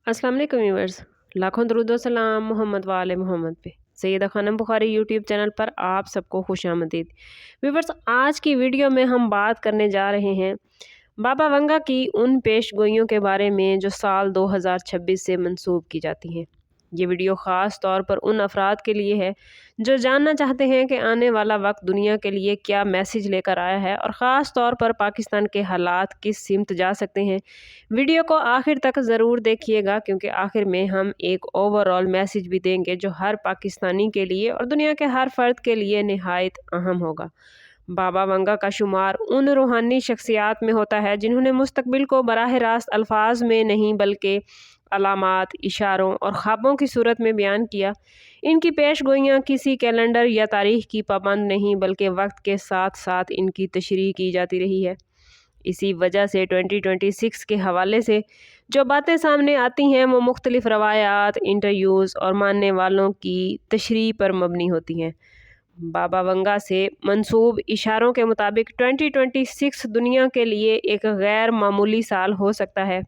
अस्सलाम वालेकुम व्यूअर्स, लाखों दरूद सलाम मोहम्मद वाले मोहम्मद पे। सैयदा खानम बुखारी यूट्यूब चैनल पर आप सबको खुशामदीद। व्यूअर्स, आज की वीडियो में हम बात करने जा रहे हैं बाबा वंगा की उन पेशगोइयों के बारे में जो साल 2026 से मंसूब की जाती हैं। ये वीडियो ख़ास तौर पर उन अफराद के लिए है जो जानना चाहते हैं कि आने वाला वक्त दुनिया के लिए क्या मैसेज लेकर आया है और ख़ास तौर पर पाकिस्तान के हालात किस सिमत जा सकते हैं। वीडियो को आखिर तक ज़रूर देखिएगा क्योंकि आखिर में हम एक ओवरऑल मैसेज भी देंगे जो हर पाकिस्तानी के लिए और दुनिया के हर फ़र्द के लिए निहायत अहम होगा। बाबा वंगा का शुमार उन रूहानी शख्सियात में होता है जिन्होंने मुस्तकबिल को बराह रास्त अल्फाज में नहीं बल्कि अलामात, इशारों और ख्वाबों की सूरत में बयान किया। इनकी पेशगोइयाँ किसी कैलेंडर या तारीख की पाबंद नहीं बल्कि वक्त के साथ साथ इनकी तशरीह की जाती रही है। इसी वजह से 2026 के हवाले से जो बातें सामने आती हैं वो मुख्तलिफ रवायात, इंटरव्यूज़ और मानने वालों की तशरीह पर मबनी होती हैं। बाबा वंगा से मंसूब इशारों के मुताबिक 2026 दुनिया के लिए एक गैर मामूली साल हो सकता है।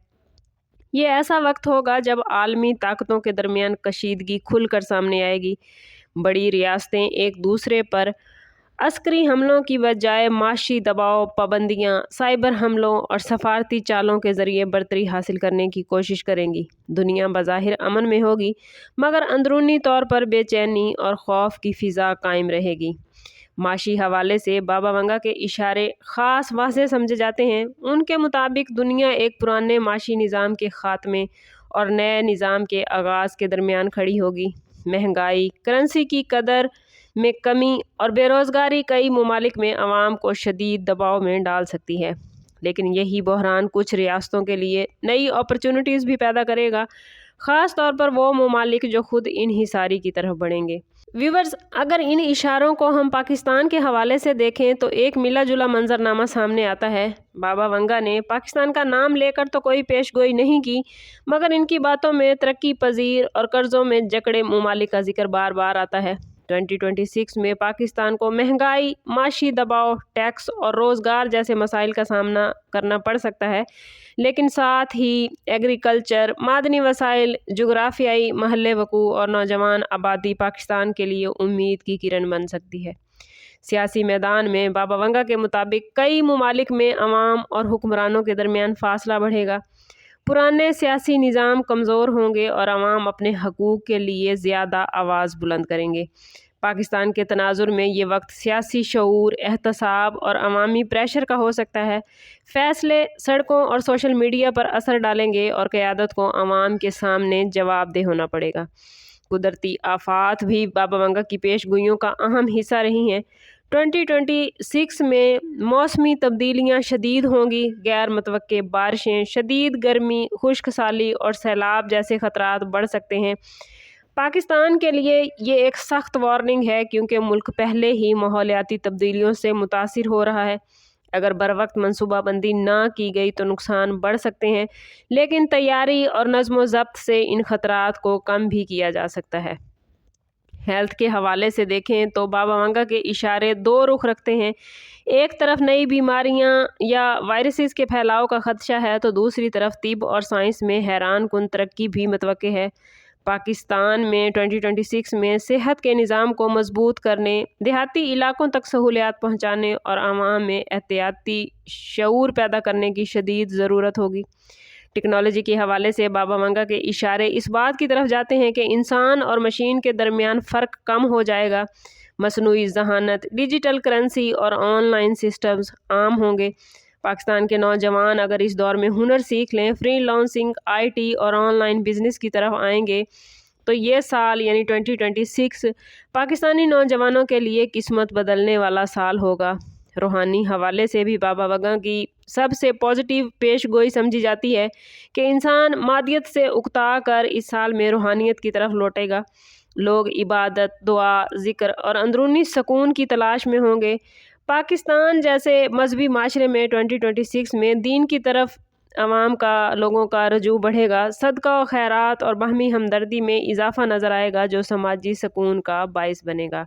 ये ऐसा वक्त होगा जब आलमी ताकतों के दरमियान कशीदगी खुलकर सामने आएगी। बड़ी रियासतें एक दूसरे पर अस्करी हमलों की बजाय माशी दबाव, पाबंदियाँ, साइबर हमलों और सफारती चालों के ज़रिए बरतरी हासिल करने की कोशिश करेंगी। दुनिया बज़ाहिर अमन में होगी मगर अंदरूनी तौर पर बेचैनी और खौफ की फ़िज़ा कायम रहेगी। माशी हवाले से बाबा वंगा के इशारे ख़ास वाज़ेह समझे जाते हैं। उनके मुताबिक दुनिया एक पुराने माशी निज़ाम के ख़ात्मे और नए निज़ाम के आगाज़ के दरमियान खड़ी होगी। महंगाई, करेंसी की कदर में कमी और बेरोज़गारी कई ममालिक में अवाम को शदीद दबाव में डाल सकती है, लेकिन यही बहरान कुछ रियासतों के लिए नई अपॉर्चुनिटीज़ भी पैदा करेगा, ख़ास तौर पर वो ममालिक जो खुद इन्हिसारी की तरफ बढ़ेंगे। व्यूवर्स, अगर इन इशारों को हम पाकिस्तान के हवाले से देखें तो एक मिला जुला मंजरनामा सामने आता है। बाबा वंगा ने पाकिस्तान का नाम लेकर तो कोई पेशगोई नहीं की मगर इनकी बातों में तरक्की पजीर और कर्ज़ों में जकड़े ममालिक का जिक्र बार बार आता है। 2026 में पाकिस्तान को महंगाई, माशी दबाव, टैक्स और रोज़गार जैसे मसाइल का सामना करना पड़ सकता है, लेकिन साथ ही एग्रीकल्चर, मादनी वसाइल, जुग्राफियाई महल वकू और नौजवान आबादी पाकिस्तान के लिए उम्मीद की किरण बन सकती है। सियासी मैदान में बाबा वंगा के मुताबिक कई ममालिक में अवाम और हुक्मरानों के दरमियान फासला बढ़ेगा। पुराने सियासी निज़ाम कमज़ोर होंगे और अवाम अपने हकूक़ के लिए ज़्यादा आवाज़ बुलंद करेंगे। पाकिस्तान के तनाजुर में ये वक्त सियासी शऊर, एहतसाब और अवामी प्रेशर का हो सकता है। फ़ैसले सड़कों और सोशल मीडिया पर असर डालेंगे और क़यादत को अवाम के सामने जवाबदेह होना पड़ेगा। कुदरती आफ़ात भी बाबा वंगा की पेशगोइयों का अहम हिस्सा रही हैं। 2026 में मौसमी तब्दीलियाँ शदीद होंगी। गैर मुतवक्के बारिशें, शदीद गर्मी, खुश्क साली और सैलाब जैसे ख़तरात बढ़ सकते हैं। पाकिस्तान के लिए ये एक सख्त वार्निंग है क्योंकि मुल्क पहले ही माहौलियाती तब्दीलियों से मुतासिर हो रहा है। अगर बरवक्त मनसूबाबंदी ना की गई तो नुकसान बढ़ सकते हैं, लेकिन तैयारी और नज़्म ज़ब्त से इन ख़तरात को कम भी किया जा सकता है। हेल्थ के हवाले से देखें तो बाबा वंगा के इशारे दो रुख रखते हैं। एक तरफ नई बीमारियां या वायरसेस के फैलाव का खदशा है तो दूसरी तरफ तिब और साइंस में हैरान कुन तरक्की भी मतवक्के है। पाकिस्तान में 2026 में सेहत के निज़ाम को मजबूत करने, देहाती इलाकों तक सहूलियात पहुँचाने और आवाम में एहतियाती शऊर पैदा करने की शदीद ज़रूरत होगी। टेक्नोलॉजी के हवाले से बाबा वंगा के इशारे इस बात की तरफ जाते हैं कि इंसान और मशीन के दरमियान फ़र्क कम हो जाएगा। मसनूई ज़हानत, डिजिटल करेंसी और ऑनलाइन सिस्टम्स आम होंगे। पाकिस्तान के नौजवान अगर इस दौर में हुनर सीख लें, फ्रीलांसिंग, IT और ऑनलाइन बिजनेस की तरफ आएंगे तो ये साल यानी 2026 पाकिस्तानी नौजवानों के लिए किस्मत बदलने वाला साल होगा। रूहानी हवाले से भी बाबा वंगा की सबसे पॉजिटिव पेशगोई समझी जाती है कि इंसान मादियत से उकता कर इस साल में रूहानियत की तरफ लौटेगा। लोग इबादत, दुआ, ज़िक्र और अंदरूनी सुकून की तलाश में होंगे। पाकिस्तान जैसे मजहबी माशरे में 2026 में दीन की तरफ अवाम का, लोगों का रजू बढ़ेगा। सदका व खैरात और बाहमी हमदर्दी में इजाफा नज़र आएगा जो समाजी सुकून का बाइस बनेगा।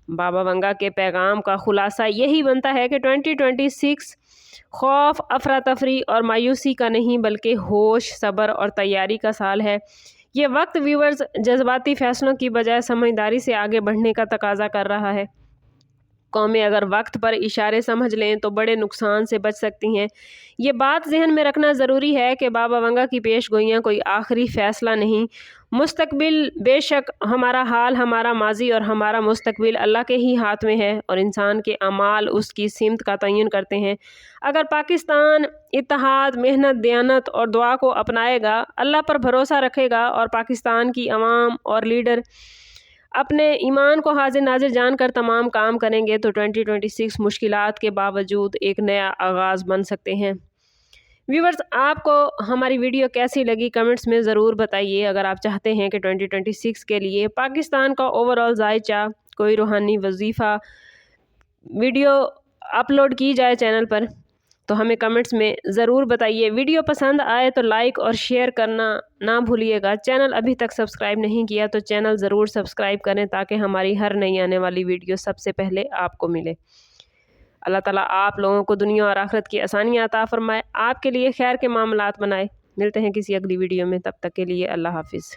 बाबा वंगा के पैगाम का खुलासा यही बनता है कि 2026 खौफ, अफरा तफरी और मायूसी का नहीं बल्कि होश, सब्र और तैयारी का साल है। ये वक्त व्यूअर्स जज्बाती फैसलों की बजाय समझदारी से आगे बढ़ने का तकाजा कर रहा है। कौमें अगर वक्त पर इशारे समझ लें तो बड़े नुकसान से बच सकती हैं। ये बात जहन में रखना ज़रूरी है कि बाबा वंगा की पेशगोइयाँ कोई आखिरी फ़ैसला नहीं। मुस्तकबिल बेशक हमारा हाल, हमारा माजी और हमारा मुस्तकबिल अल्लाह के ही हाथ में है और इंसान के अमाल उसकी सिमत का तयन करते हैं। अगर पाकिस्तान इत्तेहाद, मेहनत, दयानत और दुआ को अपनाएगा, अल्लाह पर भरोसा रखेगा और पाकिस्तान की आवाम और लीडर अपने ईमान को हाजिर नाजिर जानकर तमाम काम करेंगे तो 2026 मुश्किलात के बावजूद एक नया आगाज़ बन सकते हैं। व्यूवर्स, आपको हमारी वीडियो कैसी लगी कमेंट्स में ज़रूर बताइए। अगर आप चाहते हैं कि 2026 के लिए पाकिस्तान का ओवरऑल जायचा कोई रूहानी वजीफ़ा वीडियो अपलोड की जाए चैनल पर, तो हमें कमेंट्स में ज़रूर बताइए। वीडियो पसंद आए तो लाइक और शेयर करना ना भूलिएगा। चैनल अभी तक सब्सक्राइब नहीं किया तो चैनल ज़रूर सब्सक्राइब करें ताकि हमारी हर नई आने वाली वीडियो सबसे पहले आपको मिले। अल्लाह ताला आप लोगों को दुनिया और आखिरत की आसानियाँ अता फरमाए, आपके लिए खैर के मामलात बनाए। मिलते हैं किसी अगली वीडियो में, तब तक के लिए अल्लाह हाफिज़।